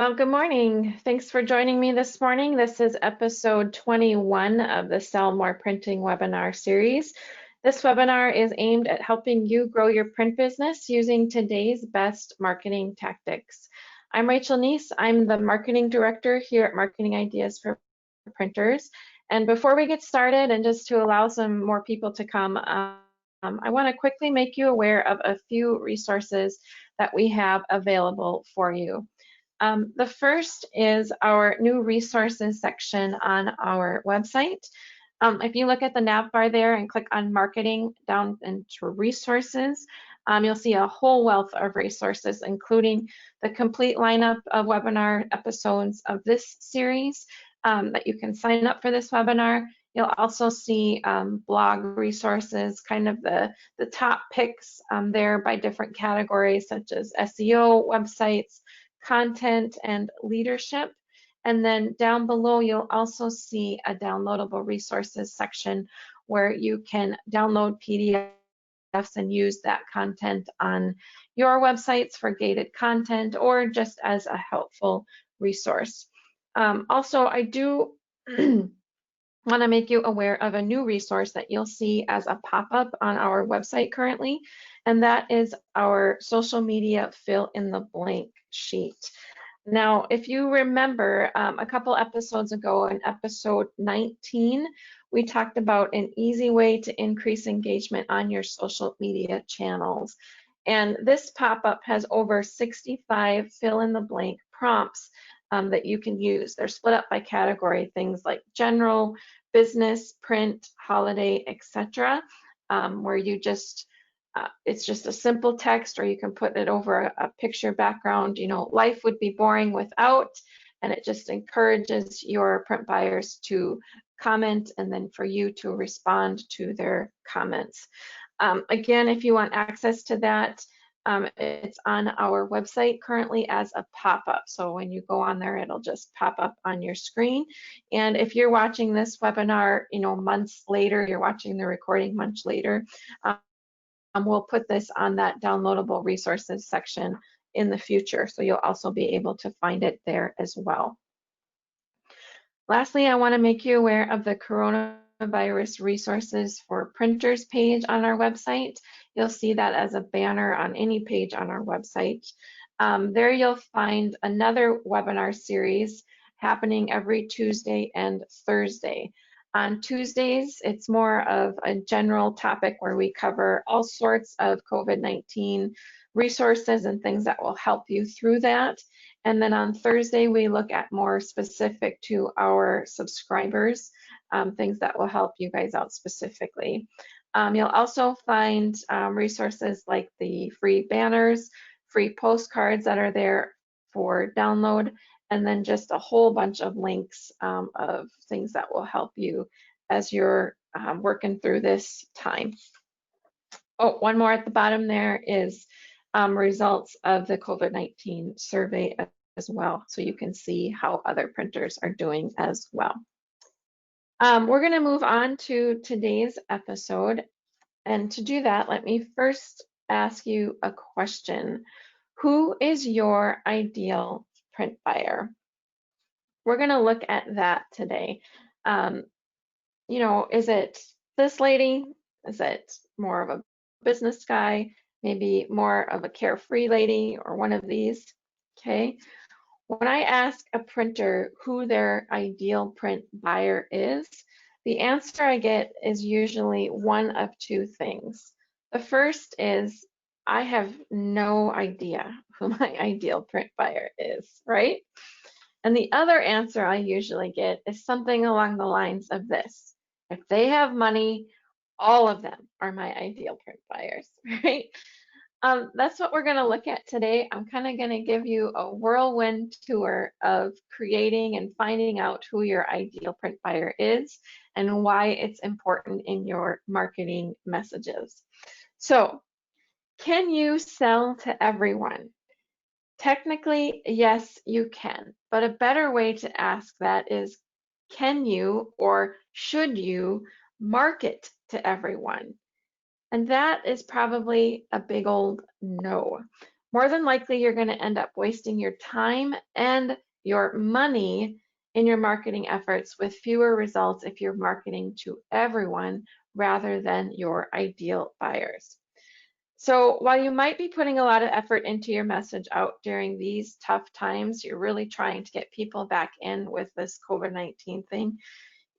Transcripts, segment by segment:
Well, good morning. Thanks for joining me this morning. This is episode 21 of the Sell More Printing webinar series. This webinar is aimed at helping you grow your print business using today's best marketing tactics. I'm Rachel Neese. I'm the marketing director here at Marketing Ideas for Printers. And before we get started, and just to allow some more people to come, I want to quickly make you aware of a few resources that we have available for you. The first is our new resources section on our website. If you look at the nav bar there and click on marketing down into resources, you'll see a whole wealth of resources, including the complete lineup of webinar episodes of this series that you can sign up for this webinar. You'll also see blog resources, kind of the top picks there by different categories such as SEO, websites, content, and leadership. And then down below, you'll also see a downloadable resources section where you can download PDFs and use that content on your websites for gated content or just as a helpful resource. Also, I do want to make you aware of a new resource that you'll see as a pop-up on our website currently, and that is our social media fill in the blank sheet. Now, if you remember a couple episodes ago in episode 19, we talked about an easy way to increase engagement on your social media channels. And this pop-up has over 65 fill in the blank prompts that you can use. They're split up by category, things like general, business, print, holiday, etc., where you just it's just a simple text, or you can put it over a picture background. You know, life would be boring without, and it just encourages your print buyers to comment and then for you to respond to their comments. Again, if you want access to that, it's on our website currently as a pop-up. So when you go on there, it'll just pop up on your screen. And if you're watching this webinar, you know, months later, you're watching the recording months later, we'll put this on that downloadable resources section in the future. So you'll also be able to find it there as well. Lastly, I want to make you aware of the coronavirus resources for printers page on our website. You'll see that as a banner on any page on our website. There you'll find another webinar series happening every Tuesday and Thursday. On Tuesdays, it's more of a general topic where we cover all sorts of COVID-19 resources and things that will help you through that. And then on Thursday, we look at more specific to our subscribers, things that will help you guys out specifically. You'll also find resources like the free banners, free postcards that are there for download, and then just a whole bunch of links of things that will help you as you're working through this time. Oh, one more at the bottom there is results of the COVID-19 survey as well, so you can see how other printers are doing as well. We're going to move on to today's episode, and to do that, let me first ask you a question. Who is your ideal print buyer? We're going to look at that today. You know, is it this lady? Is it more of a business guy? Maybe more of a carefree lady, or one of these? Okay. When I ask a printer who their ideal print buyer is, the answer I get is usually one of two things. The first is, I have no idea who my ideal print buyer is, right? And the other answer I usually get is something along the lines of this: if they have money, all of them are my ideal print buyers, right? That's what we're going to look at today. I'm kind of going to give you a whirlwind tour of creating and finding out who your ideal print buyer is and why it's important in your marketing messages. So, can you sell to everyone? Technically, yes, you can, but a better way to ask that is, can you or should you market to everyone? And that is probably a big old no. more than likely you're going to end up wasting your time and your money in your marketing efforts with fewer results if you're marketing to everyone rather than your ideal buyers. So while you might be putting a lot of effort into your message out during these tough times, you're really trying to get people back in with this COVID-19 thing,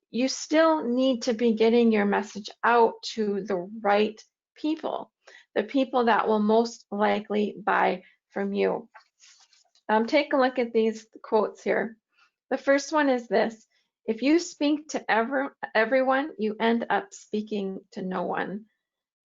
you still need to be getting your message out to the right people, the people that will most likely buy from you. Take a look at these quotes here. The first one is this: if you speak to everyone, you end up speaking to no one.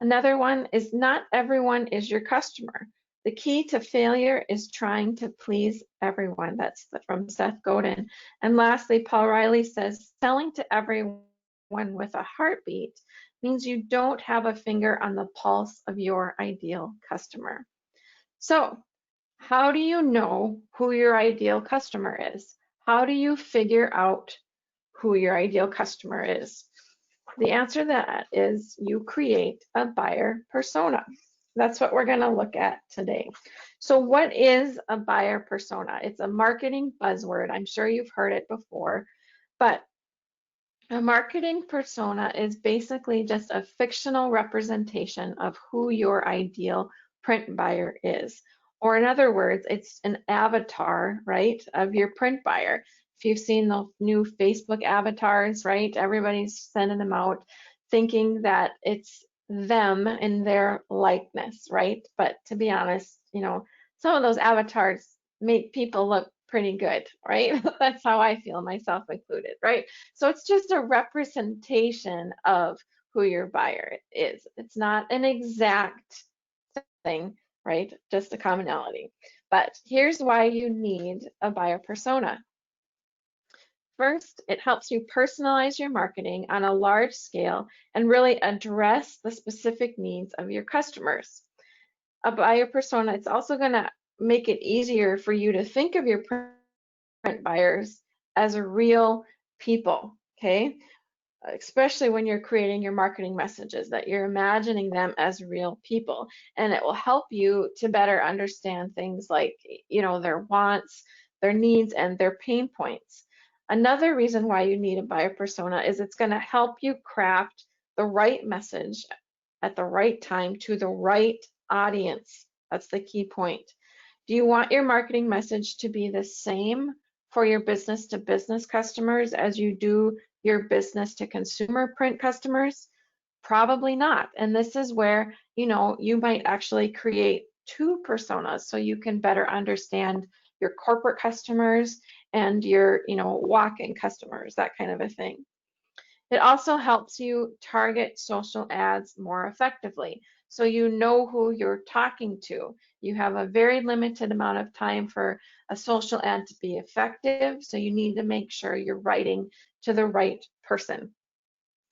Another one is not everyone is your customer. The key to failure is trying to please everyone. That's from Seth Godin. And lastly, Paul Riley says, selling to everyone with a heartbeat means you don't have a finger on the pulse of your ideal customer. So, how do you know who your ideal customer is? How do you figure out who your ideal customer is? The answer to that is you create a buyer persona. That's what we're going to look at today. So what is a buyer persona? It's a marketing buzzword. I'm sure you've heard it before, but a marketing persona is basically just a fictional representation of who your ideal print buyer is. Or in other words, it's an avatar, right, of your print buyer. If you've seen the new Facebook avatars, right, everybody's sending them out thinking that it's them in their likeness, right? But to be honest, some of those avatars make people look pretty good, right? That's how I feel, myself included, right? So it's just a representation of who your buyer is. It's not an exact thing, right? Just a commonality. But here's why you need a buyer persona. First, it helps you personalize your marketing on a large scale and really address the specific needs of your customers. A buyer persona, it's also going to make it easier for you to think of your print buyers as real people, okay? Especially when you're creating your marketing messages, that you're imagining them as real people. And it will help you to better understand things like, their wants, their needs, and their pain points. Another reason why you need a buyer persona is it's going to help you craft the right message at the right time to the right audience. That's the key point. Do you want your marketing message to be the same for your business to business customers as you do your business to consumer print customers? Probably not. And this is where, you might actually create two personas so you can better understand your corporate customers and your, walk-in customers, that kind of a thing. It also helps you target social ads more effectively, so you know who you're talking to. You have a very limited amount of time for a social ad to be effective, so you need to make sure you're writing to the right person.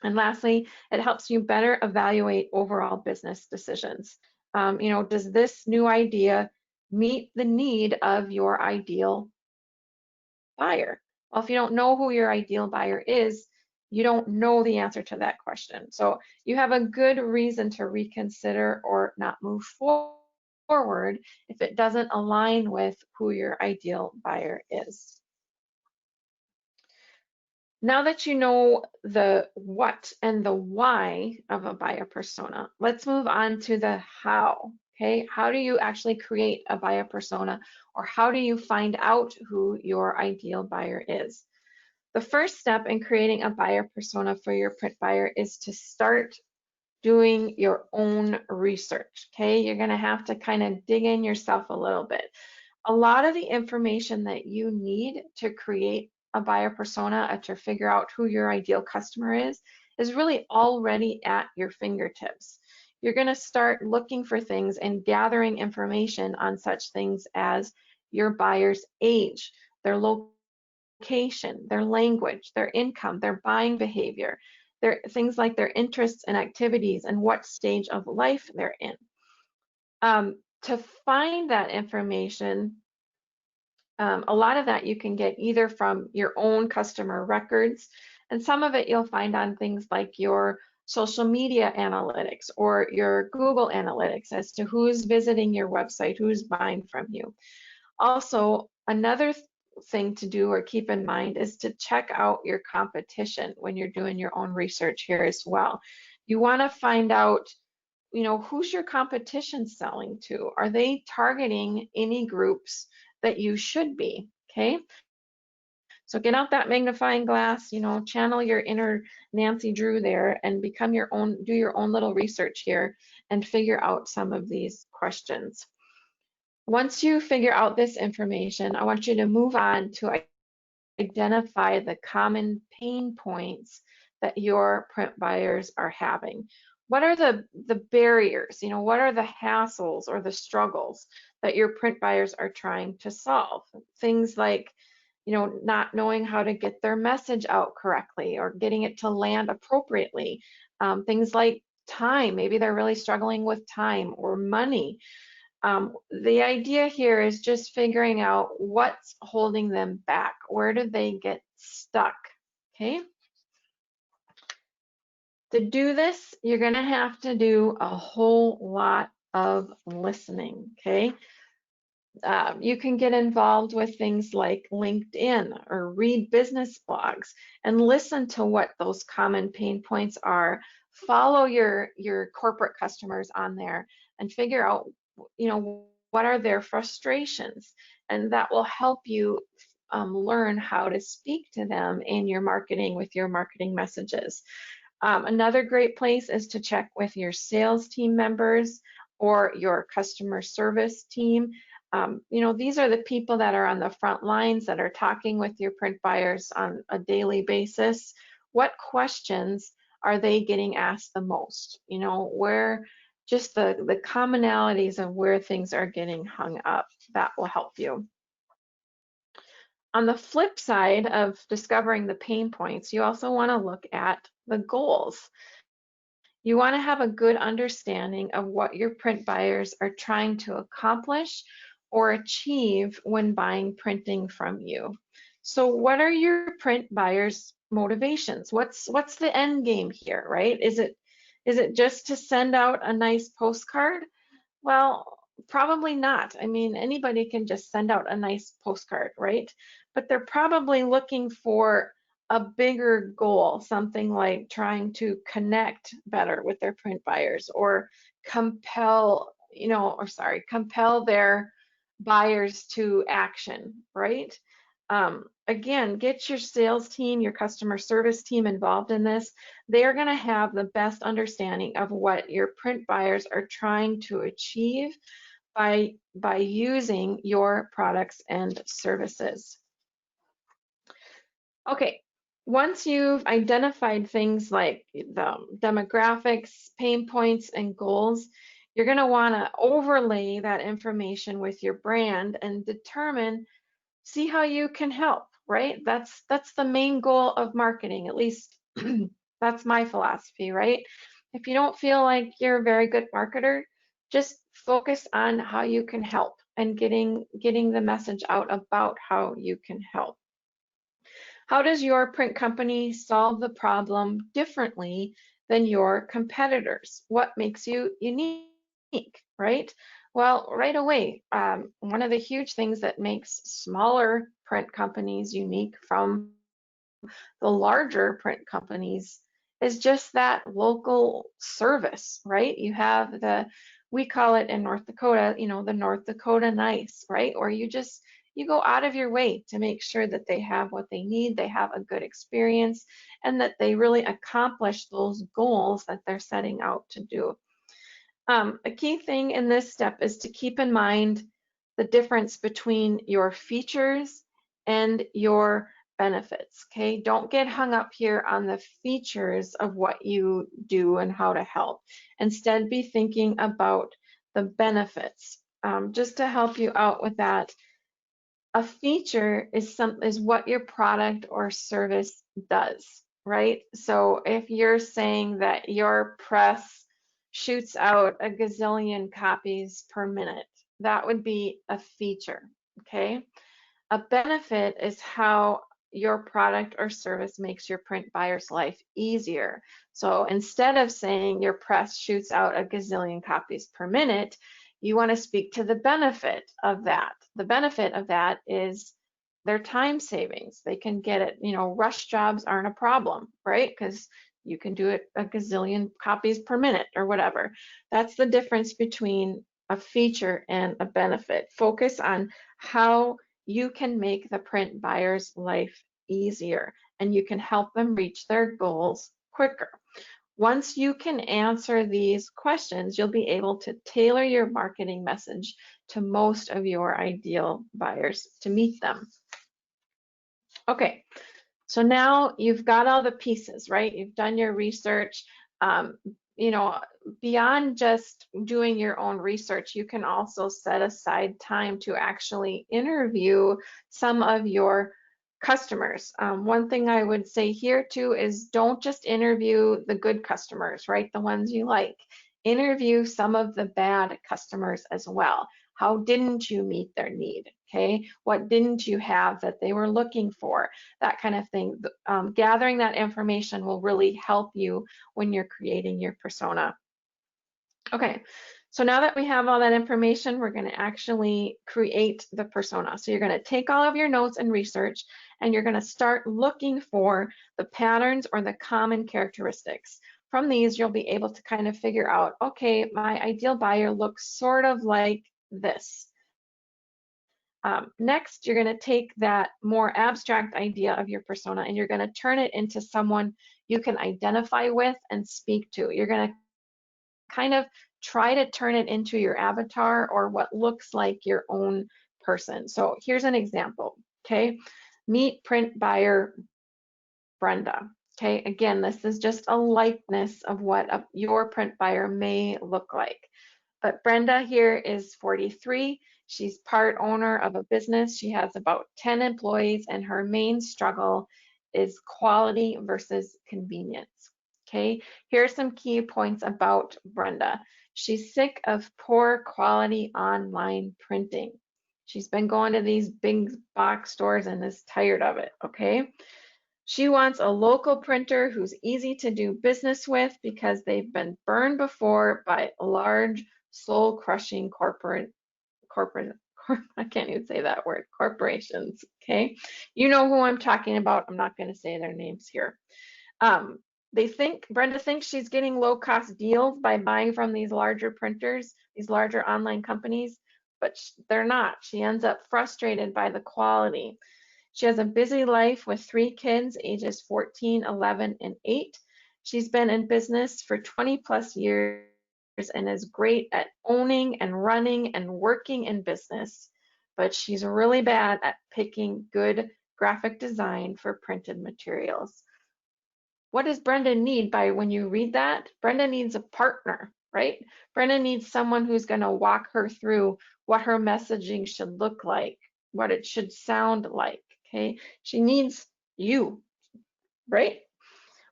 And lastly, it helps you better evaluate overall business decisions. Does this new idea meet the need of your ideal buyer? Well, if you don't know who your ideal buyer is, you don't know the answer to that question. So you have a good reason to reconsider or not move forward if it doesn't align with who your ideal buyer is. Now that you know the what and the why of a buyer persona, let's move on to the how. Okay, how do you actually create a buyer persona, or how do you find out who your ideal buyer is? The first step in creating a buyer persona for your print buyer is to start doing your own research. Okay, you're going to have to kind of dig in yourself a little bit. A lot of the information that you need to create a buyer persona, to figure out who your ideal customer is really already at your fingertips. You're going to start looking for things and gathering information on such things as your buyer's age, their location, their language, their income, their buying behavior, things like their interests and activities and what stage of life they're in. To find that information, a lot of that you can get either from your own customer records, and some of it you'll find on things like your social media analytics or your Google analytics as to who's visiting your website, who's buying from you. Also, another thing to do or keep in mind is to check out your competition when you're doing your own research here as well. You want to find out, who's your competition selling to? Are they targeting any groups that you should be? Okay. So get out that magnifying glass, channel your inner Nancy Drew there and do your own little research here and figure out some of these questions. Once you figure out this information, I want you to move on to identify the common pain points that your print buyers are having. What are the barriers? What are the hassles or the struggles that your print buyers are trying to solve? Things like, not knowing how to get their message out correctly or getting it to land appropriately. Things like time, maybe they're really struggling with time or money. The idea here is just figuring out what's holding them back. Where do they get stuck? Okay. To do this, you're going to have to do a whole lot of listening. Okay. You can get involved with things like LinkedIn or read business blogs and listen to what those common pain points are. Follow your corporate customers on there and figure out, what are their frustrations, and that will help you learn how to speak to them in your marketing with your marketing messages. Another great place is to check with your sales team members or your customer service team. These are the people that are on the front lines that are talking with your print buyers on a daily basis. What questions are they getting asked the most? Where just the commonalities of where things are getting hung up, that will help you. On the flip side of discovering the pain points, you also want to look at the goals. You want to have a good understanding of what your print buyers are trying to accomplish or achieve when buying printing from you. So what are your print buyers' motivations? What's the end game here, right? Is it just to send out a nice postcard? Well, probably not. I mean, anybody can just send out a nice postcard, right? But they're probably looking for a bigger goal, something like trying to connect better with their print buyers or compel their buyers to action, right? Again, get your sales team, your customer service team involved in this. They are going to have the best understanding of what your print buyers are trying to achieve by using your products and services. Okay, once you've identified things like the demographics, pain points, and goals, you're going to want to overlay that information with your brand and see how you can help, right? That's the main goal of marketing, at least that's my philosophy, right? If you don't feel like you're a very good marketer, just focus on how you can help and getting the message out about how you can help. How does your print company solve the problem differently than your competitors? What makes you unique, right? Well, right away, one of the huge things that makes smaller print companies unique from the larger print companies is just that local service, right? You have we call it in North Dakota, the North Dakota nice, right? Or you go out of your way to make sure that they have what they need, they have a good experience, and that they really accomplish those goals that they're setting out to do. A key thing in this step is to keep in mind the difference between your features and your benefits, okay? Don't get hung up here on the features of what you do and how to help. Instead, be thinking about the benefits. Just to help you out with that, a feature is what your product or service does, right? So if you're saying that your press shoots out a gazillion copies per minute, that would be a feature, okay? A benefit is how your product or service makes your print buyer's life easier. So instead of saying your press shoots out a gazillion copies per minute, you want to speak to the benefit of that. The benefit of that is their time savings. They can get it, rush jobs aren't a problem, right? Because you can do it a gazillion copies per minute or whatever. That's the difference between a feature and a benefit. Focus on how you can make the print buyer's life easier and you can help them reach their goals quicker. Once you can answer these questions, you'll be able to tailor your marketing message to most of your ideal buyers to meet them. Okay, so now you've got all the pieces, right? You've done your research. Beyond just doing your own research, you can also set aside time to actually interview some of your customers. One thing I would say here too is don't just interview the good customers, right? The ones you like. Interview some of the bad customers as well. How didn't you meet their need? Okay, what didn't you have that they were looking for? That kind of thing. Gathering that information will really help you when you're creating your persona. Okay, so now that we have all that information, we're going to actually create the persona. So you're going to take all of your notes and research, and you're going to start looking for the patterns or the common characteristics. From these, you'll be able to kind of figure out, okay, my ideal buyer looks sort of like this. Next, you're going to take that more abstract idea of your persona and you're going to turn it into someone you can identify with and speak to. You're going to kind of try to turn it into your avatar or what looks like your own person. So here's an example, okay? Meet print buyer Brenda. Okay, again, this is just a likeness of what your print buyer may look like. But Brenda here is 43. She's part owner of a business. She has about 10 employees and her main struggle is quality versus convenience. Okay, here are some key points about Brenda. She's sick of poor quality online printing. She's been going to these big box stores and is tired of it, okay? She wants a local printer who's easy to do business with because they've been burned before by large soul-crushing I can't even say that word, corporations, okay? You know who I'm talking about. I'm not going to say their names here. Brenda thinks she's getting low-cost deals by buying from these larger printers, these larger online companies, but they're not. She ends up frustrated by the quality. She has a busy life with 3 kids, ages 14, 11, and 8. She's been in business for 20 plus years and is great at owning and running and working in business, but she's really bad at picking good graphic design for printed materials. What does Brenda need by when you read that? Brenda needs a partner, right? Brenda needs someone who's going to walk her through what her messaging should look like, what it should sound like, okay? She needs you, right?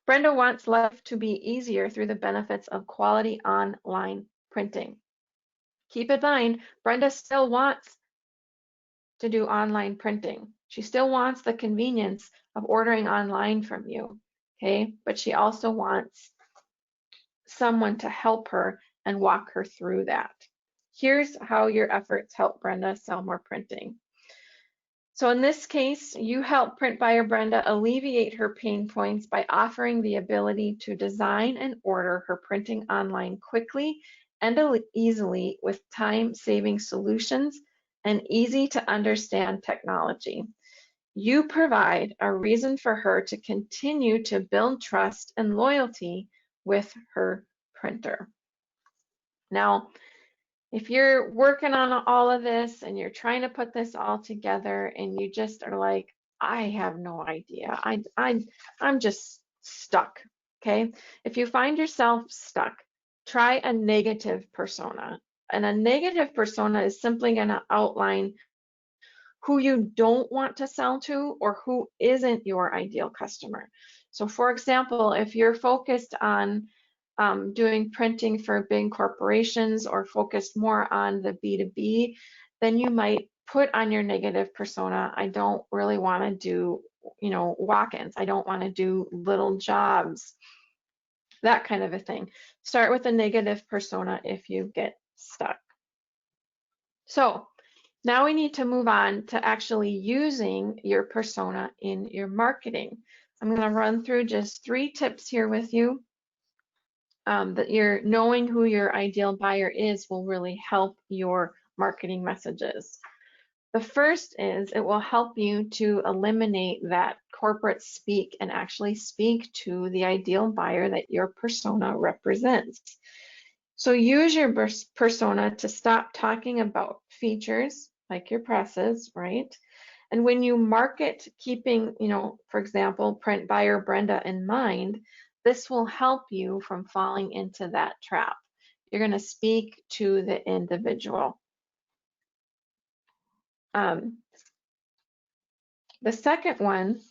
Brenda wants life to be easier through the benefits of quality online printing. Keep in mind, Brenda still wants to do online printing. She still wants the convenience of ordering online from you, okay? But she also wants someone to help her and walk her through that. Here's how your efforts help Brenda sell more printing. So in this case, you help print buyer Brenda alleviate her pain points by offering the ability to design and order her printing online quickly and easily with time-saving solutions and easy to understand technology. You provide a reason for her to continue to build trust and loyalty with her printer. Now, if you're working on all of this and you're trying to put this all together and you just are like, I have no idea, I'm just stuck, okay? If you find yourself stuck, try a negative persona. And a negative persona is simply going to outline who you don't want to sell to or who isn't your ideal customer. So for example, if you're focused on doing printing for big corporations or focused more on the B2B, then you might put on your negative persona, I don't really want to do walk-ins. I don't want to do little jobs, that kind of a thing. Start with a negative persona if you get stuck. So now we need to move on to actually using your persona in your marketing. I'm going to run through just 3 tips here with you. That you're knowing who your ideal buyer is will really help your marketing messages. The first is it will help you to eliminate that corporate speak and actually speak to the ideal buyer that your persona represents. So use your persona to stop talking about features like your presses, right? And when you market keeping, for example, print buyer Brenda in mind, this will help you from falling into that trap. You're going to speak to the individual. The second one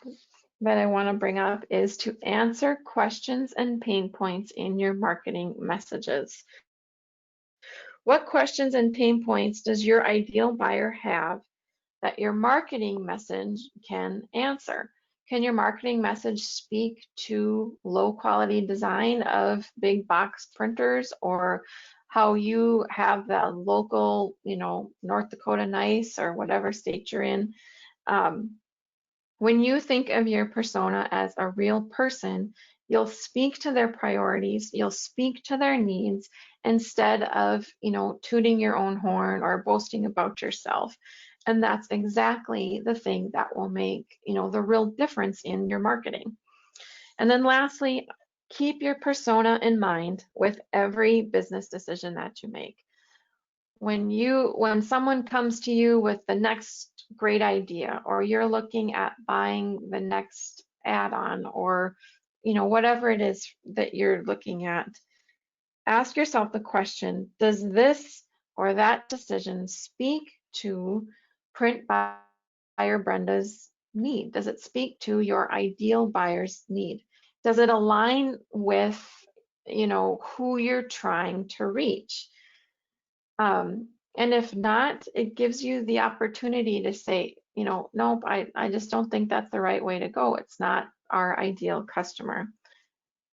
that I want to bring up is to answer questions and pain points in your marketing messages. What questions and pain points does your ideal buyer have that your marketing message can answer? Can your marketing message speak to low quality design of big box printers, or how you have the local, North Dakota nice or whatever state you're in? When you think of your persona as a real person, you'll speak to their priorities, you'll speak to their needs instead of, tooting your own horn or boasting about yourself. And that's exactly the thing that will make, the real difference in your marketing. And then lastly, keep your persona in mind with every business decision that you make. When someone comes to you with the next great idea, or you're looking at buying the next add-on, or whatever it is that you're looking at, ask yourself the question, does this or that decision speak to print buyer Brenda's need? Does it speak to your ideal buyer's need? Does it align with who you're trying to reach? And if not, it gives you the opportunity to say, nope, I just don't think that's the right way to go. It's not our ideal customer.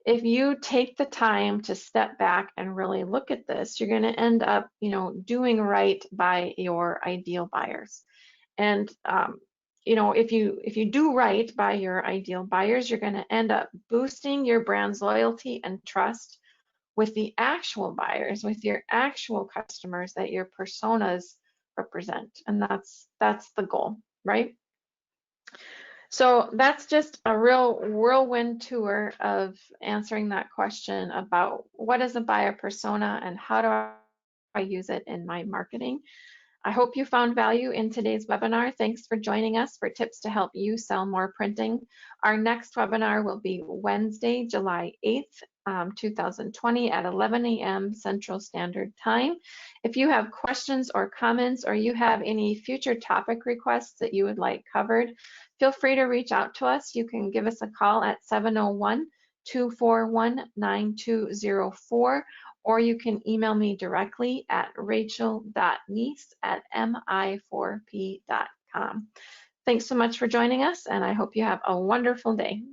If you take the time to step back and really look at this, you're going to end up, doing right by your ideal buyers. And if you do right by your ideal buyers, you're going to end up boosting your brand's loyalty and trust with the actual buyers, with your actual customers that your personas represent. And that's the goal, right? So that's just a real whirlwind tour of answering that question about what is a buyer persona and how do I use it in my marketing. I hope you found value in today's webinar. Thanks for joining us for tips to help you sell more printing. Our next webinar will be Wednesday, July 8th, 2020 at 11 a.m. Central Standard Time. If you have questions or comments, or you have any future topic requests that you would like covered, feel free to reach out to us. You can give us a call at 701-241-9204. or you can email me directly at rachel.neese@mi4p.com. Thanks so much for joining us, and I hope you have a wonderful day.